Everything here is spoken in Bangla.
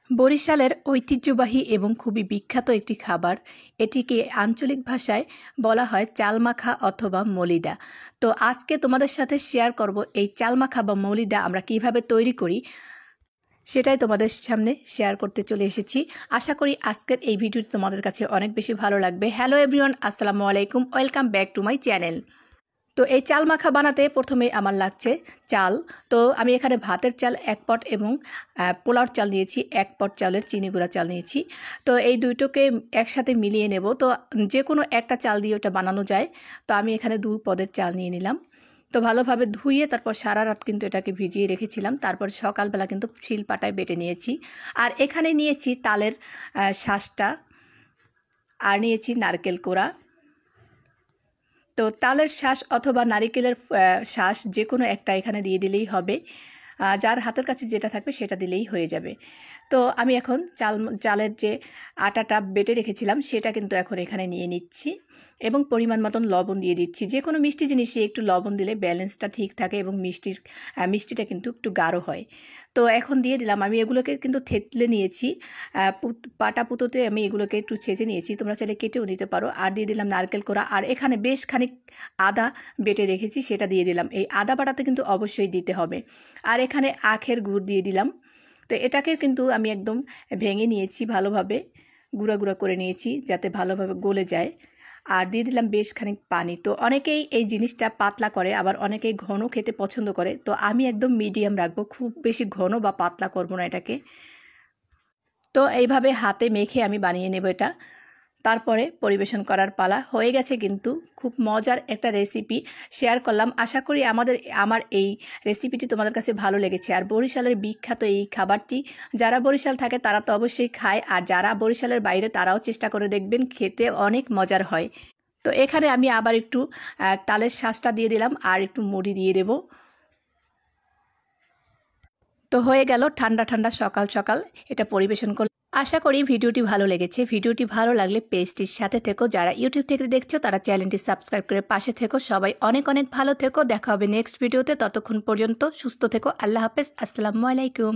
বরিশালের ঐতিহ্যবাহী এবং খুবই বিখ্যাত একটি খাবার। এটিকে আঞ্চলিক ভাষায় বলা হয় চালমাখা অথবা মলিদা। তো আজকে তোমাদের সাথে শেয়ার করব এই চালমাখা বা মলিদা আমরা কিভাবে তৈরি করি, সেটাই তোমাদের সামনে শেয়ার করতে চলে এসেছি। আশা করি আজকের এই ভিডিওটি তোমাদের কাছে অনেক বেশি ভালো লাগবে। হ্যালো এভরিওয়ান, আসসালামু আলাইকুম, welcome back to my channel. তো এই চাল মাখা বানাতে প্রথমে আমার লাগছে চাল। তো আমি এখানে ভাতের চাল 1 পট এবং পোলাওর চাল নিয়েছি 1 পট, চালের চিনি গুঁড়া চাল নিয়েছি। তো এই দুটোকে একসাথে মিলিয়ে নেব। তো যে কোনো একটা চাল দিয়ে ওটা বানানো যায়। তো আমি এখানে 2 পদের চাল নিয়ে নিলাম। তো ভালোভাবে ধুয়ে তারপর সারা রাত কিন্তু এটাকে ভিজিয়ে রেখেছিলাম। তারপর সকালবেলা কিন্তু শিলপাটায় বেটে নিয়েছি। আর এখানে নিয়েছি তালের শাঁসটা, আর নিয়েছি নারকেল কোড়া। তো তালের শাঁস অথবা নারিকেলের শাঁস যে কোনো একটা এখানে দিয়ে দিলেই হবে। যার হাতের কাছে যেটা থাকবে সেটা দিলেই হয়ে যাবে। তো আমি এখন চালের যে আটাটা বেটে রেখেছিলাম সেটা কিন্তু এখন এখানে নিয়ে নিচ্ছি এবং পরিমাণ মতন লবণ দিয়ে দিচ্ছি। যে কোনো মিষ্টি জিনিসে একটু লবণ দিলে ব্যালেন্সটা ঠিক থাকে এবং মিষ্টিটা কিন্তু একটু গাঢ় হয়। তো এখন দিয়ে দিলাম। আমি এগুলোকে কিন্তু থেতলে নিয়েছি, পাটা পুতোতে আমি এগুলোকে একটু ছেঁচে নিয়েছি, তোমরা চাইলে কেটেও নিতে পারো। আর দিয়ে দিলাম নারকেল কোড়া, আর এখানে বেশ খানিক আদা বেটে রেখেছি সেটা দিয়ে দিলাম। এই আদা বাটাতে কিন্তু অবশ্যই দিতে হবে। আর এখানে আখের গুড় দিয়ে দিলাম। তো এটাকে কিন্তু আমি একদম ভেঙে নিয়েছি, ভালোভাবে গুঁড়া গুঁড়া করে নিয়েছি যাতে ভালোভাবে গলে যায়। আর দিয়ে দিলাম বেশ খানিক পানি। তো অনেকেই এই জিনিসটা পাতলা করে, আবার অনেকেই ঘন খেতে পছন্দ করে। তো আমি একদম মিডিয়াম রাখবো, খুব বেশি ঘন বা পাতলা করব না এটাকে। তো এইভাবে হাতে মেখে আমি বানিয়ে নেব এটা। তারপরে পরিবেশন করার পালা। হয়ে গেছে কিন্তু খুব মজার একটা রেসিপি শেয়ার করলাম। আশা করি আমার এই রেসিপিটি তোমাদের কাছে ভালো লেগেছে। আর বরিশালের বিখ্যাত এই খাবারটি যারা বরিশাল থাকে তারা তো অবশ্যই খায়, আর যারা বরিশালের বাইরে তারাও চেষ্টা করে দেখবেন, খেতে অনেক মজার হয়। তো এখানে আমি আবার একটু তালের শাঁসটা দিয়ে দিলাম আর একটু মুড়ি দিয়ে দেব। তো হয়ে গেল ঠান্ডা ঠান্ডা সকাল সকাল এটা পরিবেশন করলাম। আশা করি ভিডিওটি ভালো লেগেছে। ভিডিওটি ভালো লাগলে পেজটির সাথে থেকো, যারা ইউটিউব থেকে দেখছো তারা চ্যানেলটি সাবস্ক্রাইব করে পাশে থেকো। সবাই অনেক অনেক ভালো থেকো। দেখা হবে নেক্সট ভিডিওতে। ততক্ষণ পর্যন্ত সুস্থ থেকো। আল্লাহ হাফেজ, আসসালামু আলাইকুম।